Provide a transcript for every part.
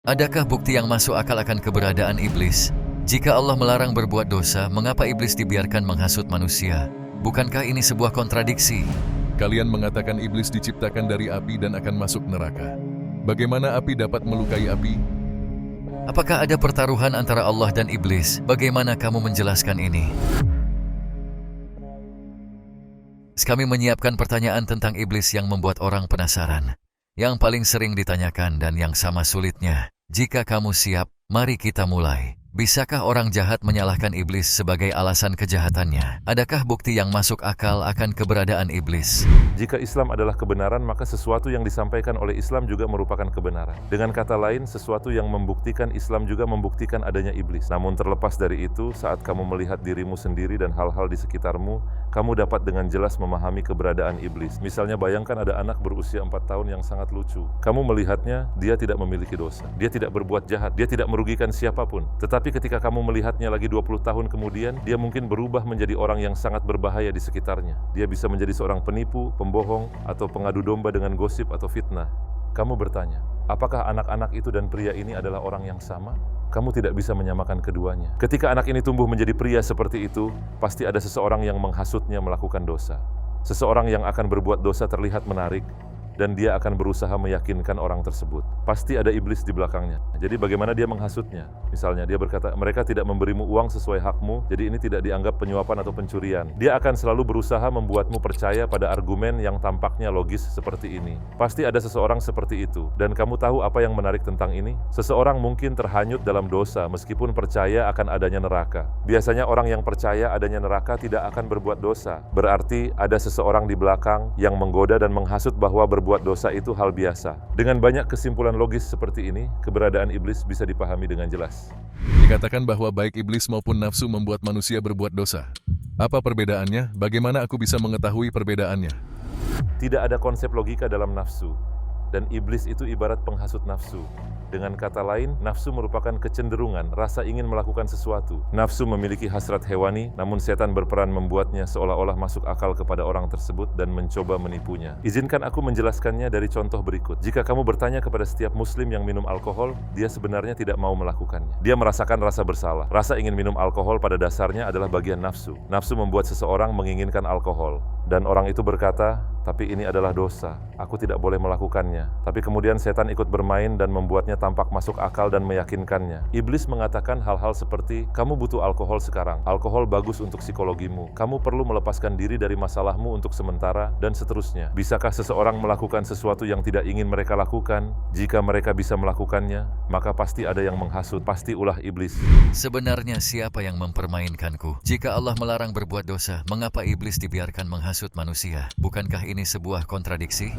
Adakah bukti yang masuk akal akan keberadaan iblis? Jika Allah melarang berbuat dosa, mengapa iblis dibiarkan menghasut manusia? Bukankah ini sebuah kontradiksi? Kalian mengatakan iblis diciptakan dari api dan akan masuk neraka. Bagaimana api dapat melukai api? Apakah ada pertaruhan antara Allah dan iblis? Bagaimana kamu menjelaskan ini? Kami menyiapkan pertanyaan tentang iblis yang membuat orang penasaran. Yang paling sering ditanyakan dan yang sama sulitnya. Jika kamu siap, mari kita mulai. Bisakah orang jahat menyalahkan iblis sebagai alasan kejahatannya? Adakah bukti yang masuk akal akan keberadaan iblis? Jika Islam adalah kebenaran, maka sesuatu yang disampaikan oleh Islam juga merupakan kebenaran. Dengan kata lain, sesuatu yang membuktikan Islam juga membuktikan adanya iblis. Namun terlepas dari itu, saat kamu melihat dirimu sendiri dan hal-hal di sekitarmu, kamu dapat dengan jelas memahami keberadaan iblis. Misalnya bayangkan ada anak berusia 4 tahun yang sangat lucu. Kamu melihatnya, dia tidak memiliki dosa. Dia tidak berbuat jahat, dia tidak merugikan siapapun. Tapi ketika kamu melihatnya lagi 20 tahun kemudian, dia mungkin berubah menjadi orang yang sangat berbahaya di sekitarnya. Dia bisa menjadi seorang penipu, pembohong, atau pengadu domba dengan gosip atau fitnah. Kamu bertanya, apakah anak-anak itu dan pria ini adalah orang yang sama? Kamu tidak bisa menyamakan keduanya. Ketika anak ini tumbuh menjadi pria seperti itu, pasti ada seseorang yang menghasutnya melakukan dosa. Seseorang yang akan berbuat dosa terlihat menarik, dan dia akan berusaha meyakinkan orang tersebut. Pasti ada iblis di belakangnya. Jadi bagaimana dia menghasutnya? Misalnya dia berkata, mereka tidak memberimu uang sesuai hakmu, jadi ini tidak dianggap penyuapan atau pencurian. Dia akan selalu berusaha membuatmu percaya pada argumen yang tampaknya logis seperti ini. Pasti ada seseorang seperti itu. Dan kamu tahu apa yang menarik tentang ini? Seseorang mungkin terhanyut dalam dosa meskipun percaya akan adanya neraka. Biasanya orang yang percaya adanya neraka tidak akan berbuat dosa. Berarti ada seseorang di belakang yang menggoda dan menghasut bahwa berbuat dosa itu hal biasa. Dengan banyak kesimpulan logis seperti ini, keberadaan iblis bisa dipahami dengan jelas. Dikatakan bahwa baik iblis maupun nafsu membuat manusia berbuat dosa. Apa perbedaannya? Bagaimana aku bisa mengetahui perbedaannya? Tidak ada konsep logika dalam nafsu, dan iblis itu ibarat penghasut nafsu. Dengan kata lain, nafsu merupakan kecenderungan, rasa ingin melakukan sesuatu. Nafsu memiliki hasrat hewani, namun setan berperan membuatnya seolah-olah masuk akal kepada orang tersebut dan mencoba menipunya. Izinkan aku menjelaskannya dari contoh berikut. Jika kamu bertanya kepada setiap muslim yang minum alkohol, dia sebenarnya tidak mau melakukannya. Dia merasakan rasa bersalah. Rasa ingin minum alkohol pada dasarnya adalah bagian nafsu. Nafsu membuat seseorang menginginkan alkohol. Dan orang itu berkata, tapi ini adalah dosa. Aku tidak boleh melakukannya. Tapi kemudian setan ikut bermain dan membuatnya tampak masuk akal dan meyakinkannya. Iblis mengatakan hal-hal seperti, kamu butuh alkohol sekarang. Alkohol bagus untuk psikologimu. Kamu perlu melepaskan diri dari masalahmu untuk sementara, dan seterusnya. Bisakah seseorang melakukan sesuatu yang tidak ingin mereka lakukan? Jika mereka bisa melakukannya, maka pasti ada yang menghasut. Pasti ulah iblis. Sebenarnya siapa yang mempermainkanku? Jika Allah melarang berbuat dosa, mengapa iblis dibiarkan menghasut manusia? Bukankah ini sebuah kontradiksi?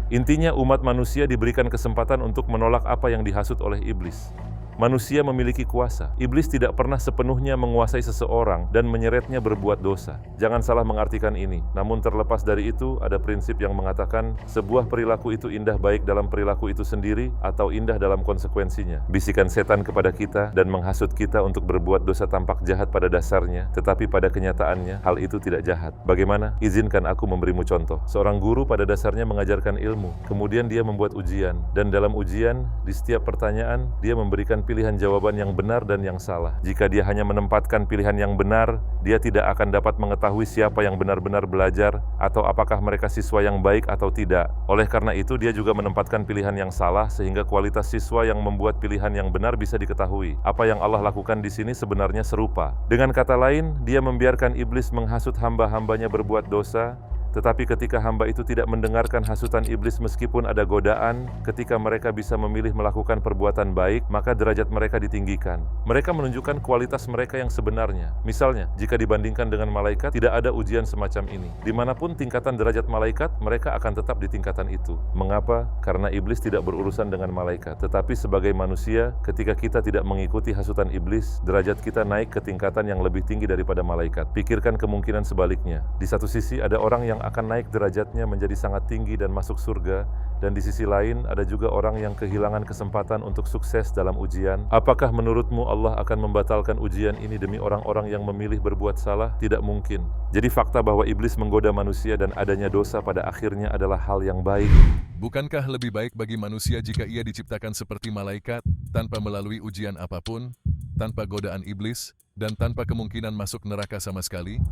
Intinya umat manusia diberikan kesempatan untuk menolak apa yang dihasut oleh iblis. Manusia memiliki kuasa. Iblis tidak pernah sepenuhnya menguasai seseorang dan menyeretnya berbuat dosa. Jangan salah mengartikan ini. Namun terlepas dari itu, ada prinsip yang mengatakan sebuah perilaku itu indah baik dalam perilaku itu sendiri atau indah dalam konsekuensinya. Bisikan setan kepada kita dan menghasut kita untuk berbuat dosa tampak jahat pada dasarnya, tetapi pada kenyataannya hal itu tidak jahat. Bagaimana? Izinkan aku memberimu contoh. Seorang guru pada dasarnya mengajarkan ilmu. Kemudian dia membuat ujian. Dan dalam ujian, di setiap pertanyaan, dia memberikan pilihan jawaban yang benar dan yang salah. Jika dia hanya menempatkan pilihan yang benar, dia tidak akan dapat mengetahui siapa yang benar-benar belajar atau apakah mereka siswa yang baik atau tidak. Oleh karena itu, dia juga menempatkan pilihan yang salah sehingga kualitas siswa yang membuat pilihan yang benar bisa diketahui. Apa yang Allah lakukan di sini sebenarnya serupa. Dengan kata lain, dia membiarkan iblis menghasut hamba-hambanya berbuat dosa. Tetapi ketika hamba itu tidak mendengarkan hasutan iblis meskipun ada godaan, ketika mereka bisa memilih melakukan perbuatan baik, maka derajat mereka ditinggikan. Mereka menunjukkan kualitas mereka yang sebenarnya. Misalnya, jika dibandingkan dengan malaikat, tidak ada ujian semacam ini. Dimanapun tingkatan derajat malaikat, mereka akan tetap di tingkatan itu. Mengapa? Karena iblis tidak berurusan dengan malaikat. Tetapi sebagai manusia, ketika kita tidak mengikuti hasutan iblis, derajat kita naik ke tingkatan yang lebih tinggi daripada malaikat. Pikirkan kemungkinan sebaliknya. Di satu sisi ada orang yang yang akan naik derajatnya menjadi sangat tinggi dan masuk surga, dan di sisi lain ada juga orang yang kehilangan kesempatan untuk sukses dalam ujian. Apakah menurutmu Allah akan membatalkan ujian ini demi orang-orang yang memilih berbuat salah? Tidak mungkin. Jadi fakta bahwa iblis menggoda manusia dan adanya dosa pada akhirnya adalah hal yang baik. Bukankah lebih baik bagi manusia jika ia diciptakan seperti malaikat, tanpa melalui ujian apapun, tanpa godaan iblis, dan tanpa kemungkinan masuk neraka sama sekali?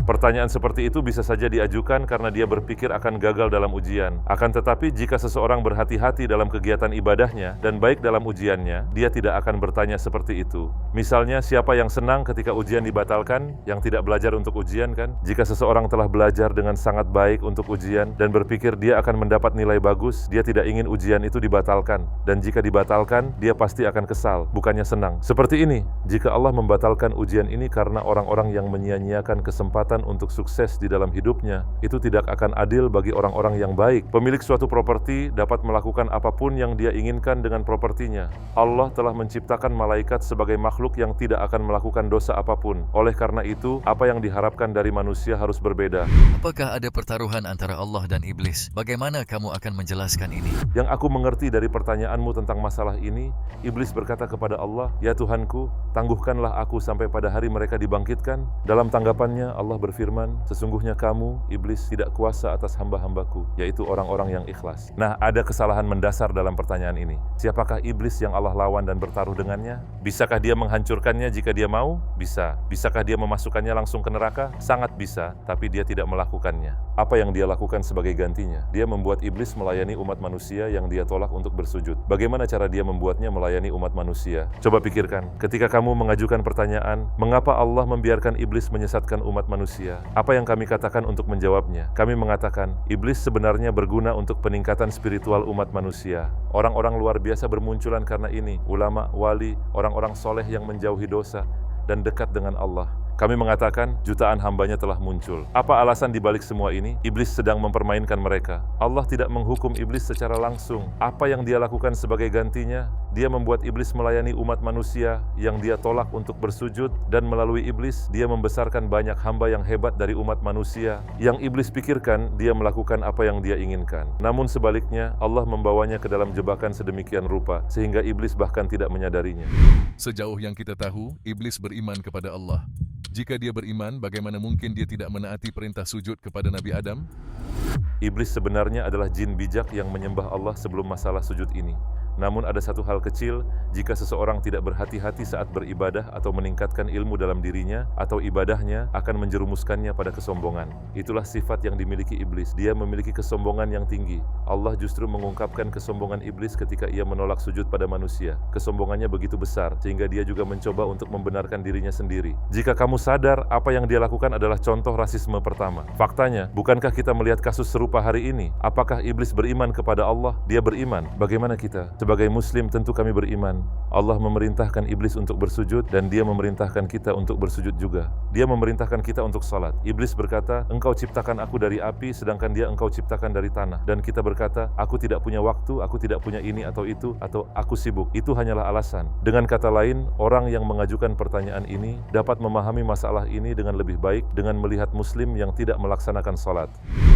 Pertanyaan seperti itu bisa saja diajukan karena dia berpikir akan gagal dalam ujian. Akan tetapi jika seseorang berhati-hati dalam kegiatan ibadahnya dan baik dalam ujiannya, dia tidak akan bertanya seperti itu. Misalnya, siapa yang senang ketika ujian dibatalkan, yang tidak belajar untuk ujian kan? Jika seseorang telah belajar dengan sangat baik untuk ujian dan berpikir dia akan mendapat nilai bagus, dia tidak ingin ujian itu dibatalkan. Dan jika dibatalkan, dia pasti akan kesal, bukannya senang. Seperti ini, jika Allah membatalkan ujian ini karena orang-orang yang menyia-nyiakan kesempatan untuk sukses di dalam hidupnya, itu tidak akan adil bagi orang-orang yang baik. Pemilik suatu properti dapat melakukan apapun yang dia inginkan dengan propertinya. Allah telah menciptakan malaikat sebagai makhluk yang tidak akan melakukan dosa apapun. Oleh karena itu, apa yang diharapkan dari manusia harus berbeda. Apakah ada pertaruhan antara Allah dan iblis? Bagaimana kamu akan menjelaskan ini? Yang aku mengerti dari pertanyaanmu tentang masalah ini, iblis berkata kepada Allah, "Ya Tuhanku, tangguhkanlah aku sampai pada hari mereka dibangkitkan." Dalam tanggapannya, Allah berfirman, "Sesungguhnya kamu, iblis, tidak kuasa atas hamba-hambaku, yaitu orang-orang yang ikhlas." Nah, ada kesalahan mendasar dalam pertanyaan ini. Siapakah iblis yang Allah lawan dan bertaruh dengannya? Bisakah dia menghancurkannya jika dia mau? Bisa. Bisakah dia memasukkannya langsung ke neraka? Sangat bisa, tapi dia tidak melakukannya. Apa yang dia lakukan sebagai gantinya? Dia membuat iblis melayani umat manusia yang dia tolak untuk bersujud. Bagaimana cara dia membuatnya melayani umat manusia? Coba pikirkan, ketika kamu mengajukan pertanyaan, mengapa Allah membiarkan iblis menyesatkan umat manusia? Apa yang kami katakan untuk menjawabnya? Kami mengatakan, iblis sebenarnya berguna untuk peningkatan spiritual umat manusia. Orang-orang luar biasa bermunculan karena ini, ulama, wali, orang-orang soleh yang menjauhi dosa dan dekat dengan Allah. Kami mengatakan jutaan hambanya telah muncul. Apa alasan dibalik semua ini? Iblis sedang mempermainkan mereka. Allah tidak menghukum iblis secara langsung. Apa yang dia lakukan sebagai gantinya? Dia membuat iblis melayani umat manusia yang dia tolak untuk bersujud, dan melalui iblis dia membesarkan banyak hamba yang hebat dari umat manusia yang iblis pikirkan dia melakukan apa yang dia inginkan. Namun sebaliknya, Allah membawanya ke dalam jebakan sedemikian rupa sehingga iblis bahkan tidak menyadarinya. Sejauh yang kita tahu, iblis beriman kepada Allah. Jika dia beriman, bagaimana mungkin dia tidak menaati perintah sujud kepada Nabi Adam? Iblis sebenarnya adalah jin bijak yang menyembah Allah sebelum masalah sujud ini. Namun ada satu hal kecil, jika seseorang tidak berhati-hati saat beribadah atau meningkatkan ilmu dalam dirinya, atau ibadahnya akan menjerumuskannya pada kesombongan. Itulah sifat yang dimiliki iblis. Dia memiliki kesombongan yang tinggi. Allah justru mengungkapkan kesombongan iblis ketika ia menolak sujud pada manusia. Kesombongannya begitu besar, sehingga dia juga mencoba untuk membenarkan dirinya sendiri. Jika kamu sadar, apa yang dia lakukan adalah contoh rasisme pertama. Faktanya, bukankah kita melihat kasus serupa hari ini? Apakah iblis beriman kepada Allah? Dia beriman. Bagaimana kita? Sebagai Muslim tentu kami beriman. Allah memerintahkan iblis untuk bersujud dan dia memerintahkan kita untuk bersujud juga. Dia memerintahkan kita untuk salat. Iblis berkata, "Engkau ciptakan aku dari api, sedangkan dia engkau ciptakan dari tanah." Dan kita berkata, "Aku tidak punya waktu, aku tidak punya ini atau itu, atau aku sibuk." Itu hanyalah alasan. Dengan kata lain, orang yang mengajukan pertanyaan ini dapat memahami masalah ini dengan lebih baik dengan melihat Muslim yang tidak melaksanakan salat.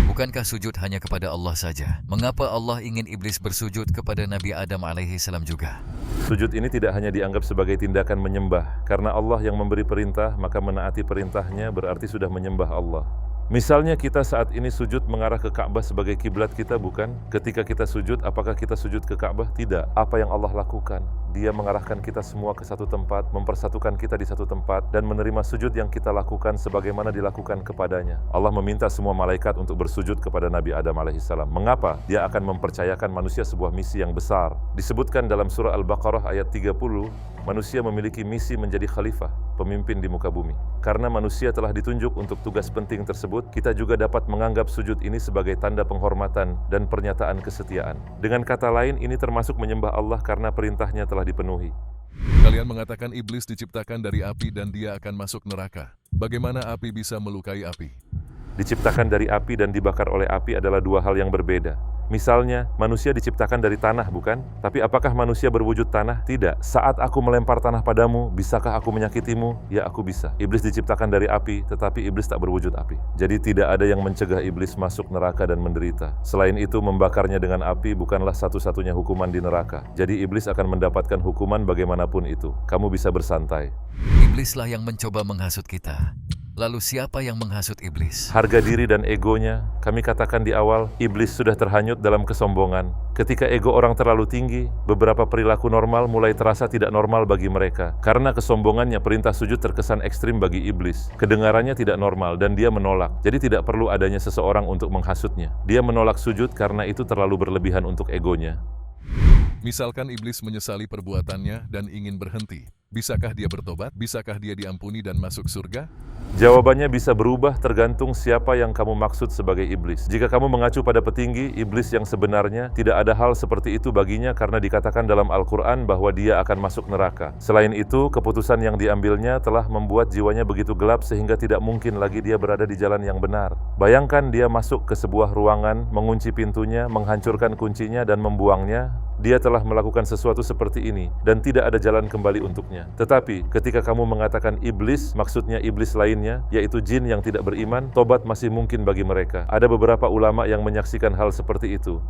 Bukankah sujud hanya kepada Allah saja? Mengapa Allah ingin iblis bersujud kepada Nabi Adam alaihi salam juga? Sujud ini tidak hanya dianggap sebagai tindakan menyembah. Karena Allah yang memberi perintah, maka menaati perintahnya berarti sudah menyembah Allah. Misalnya kita saat ini sujud mengarah ke Ka'bah sebagai kiblat kita, bukan? Ketika kita sujud, apakah kita sujud ke Ka'bah? Tidak. Apa yang Allah lakukan? Dia mengarahkan kita semua ke satu tempat, mempersatukan kita di satu tempat, dan menerima sujud yang kita lakukan sebagaimana dilakukan kepadanya. Allah meminta semua malaikat untuk bersujud kepada Nabi Adam alaihissalam. Mengapa? Dia akan mempercayakan manusia sebuah misi yang besar. Disebutkan dalam surah Al-Baqarah ayat 30, manusia memiliki misi menjadi khalifah, pemimpin di muka bumi. Karena manusia telah ditunjuk untuk tugas penting tersebut, kita juga dapat menganggap sujud ini sebagai tanda penghormatan dan pernyataan kesetiaan. Dengan kata lain, ini termasuk menyembah Allah karena perintahnya telah dipenuhi. Kalian mengatakan iblis diciptakan dari api dan dia akan masuk neraka. Bagaimana api bisa melukai api? diciptakan dari api dan dibakar oleh api adalah dua hal yang berbeda. Misalnya, manusia diciptakan dari tanah, bukan? Tapi apakah manusia berwujud tanah? Tidak. Saat aku melempar tanah padamu, bisakah aku menyakitimu? Ya, aku bisa. Iblis diciptakan dari api, tetapi iblis tak berwujud api. Jadi tidak ada yang mencegah iblis masuk neraka dan menderita. Selain itu, membakarnya dengan api bukanlah satu-satunya hukuman di neraka. Jadi iblis akan mendapatkan hukuman bagaimanapun itu. Kamu bisa bersantai. Iblislah yang mencoba menghasut kita. Lalu siapa yang menghasut iblis? Harga diri dan egonya, kami katakan di awal, iblis sudah terhanyut dalam kesombongan. Ketika ego orang terlalu tinggi, beberapa perilaku normal mulai terasa tidak normal bagi mereka. Karena kesombongannya, perintah sujud terkesan ekstrim bagi iblis. Kedengarannya tidak normal dan dia menolak. Jadi tidak perlu adanya seseorang untuk menghasutnya. Dia menolak sujud karena itu terlalu berlebihan untuk egonya. Misalkan iblis menyesali perbuatannya dan ingin berhenti. Bisakah dia bertobat? Bisakah dia diampuni dan masuk surga? Jawabannya bisa berubah tergantung siapa yang kamu maksud sebagai iblis. Jika kamu mengacu pada petinggi, iblis yang sebenarnya, tidak ada hal seperti itu baginya karena dikatakan dalam Al-Quran bahwa dia akan masuk neraka. Selain itu, keputusan yang diambilnya telah membuat jiwanya begitu gelap sehingga tidak mungkin lagi dia berada di jalan yang benar. Bayangkan dia masuk ke sebuah ruangan, mengunci pintunya, menghancurkan kuncinya dan membuangnya. Dia telah melakukan sesuatu seperti ini dan tidak ada jalan kembali untuknya. Tetapi ketika kamu mengatakan iblis, maksudnya iblis lainnya, yaitu jin yang tidak beriman, tobat masih mungkin bagi mereka. Ada beberapa ulama yang menyaksikan hal seperti itu.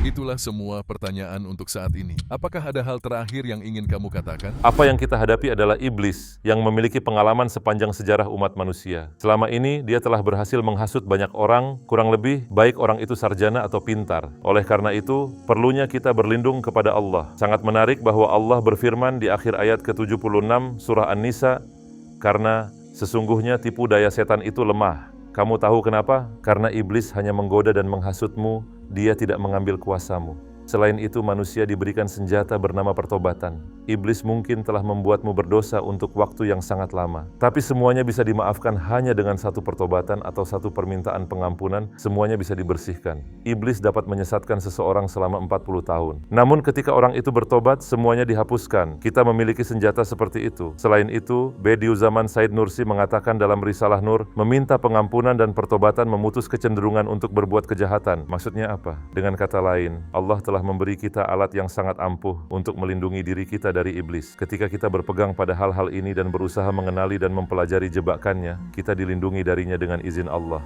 Itulah semua pertanyaan untuk saat ini. Apakah ada hal terakhir yang ingin kamu katakan? Apa yang kita hadapi adalah iblis yang memiliki pengalaman sepanjang sejarah umat manusia. Selama ini, dia telah berhasil menghasut banyak orang, kurang lebih baik orang itu sarjana atau pintar. Oleh karena itu, perlunya kita berlindung kepada Allah. Sangat menarik bahwa Allah berfirman di akhir ayat ke-76 surah An-Nisa, karena sesungguhnya tipu daya setan itu lemah. Kamu tahu kenapa? Karena iblis hanya menggoda dan menghasutmu, dia tidak mengambil kuasamu. Selain itu, manusia diberikan senjata bernama pertobatan. Iblis mungkin telah membuatmu berdosa untuk waktu yang sangat lama. Tapi semuanya bisa dimaafkan hanya dengan satu pertobatan atau satu permintaan pengampunan, semuanya bisa dibersihkan. Iblis dapat menyesatkan seseorang selama 40 tahun. Namun ketika orang itu bertobat, semuanya dihapuskan. Kita memiliki senjata seperti itu. Selain itu, Bediüzzaman Said Nursi mengatakan dalam Risalah Nur, meminta pengampunan dan pertobatan memutus kecenderungan untuk berbuat kejahatan. Maksudnya apa? Dengan kata lain, Allah telah memberi kita alat yang sangat ampuh untuk melindungi diri kita dari iblis. Ketika kita berpegang pada hal-hal ini dan berusaha mengenali dan mempelajari jebakannya, kita dilindungi darinya dengan izin Allah.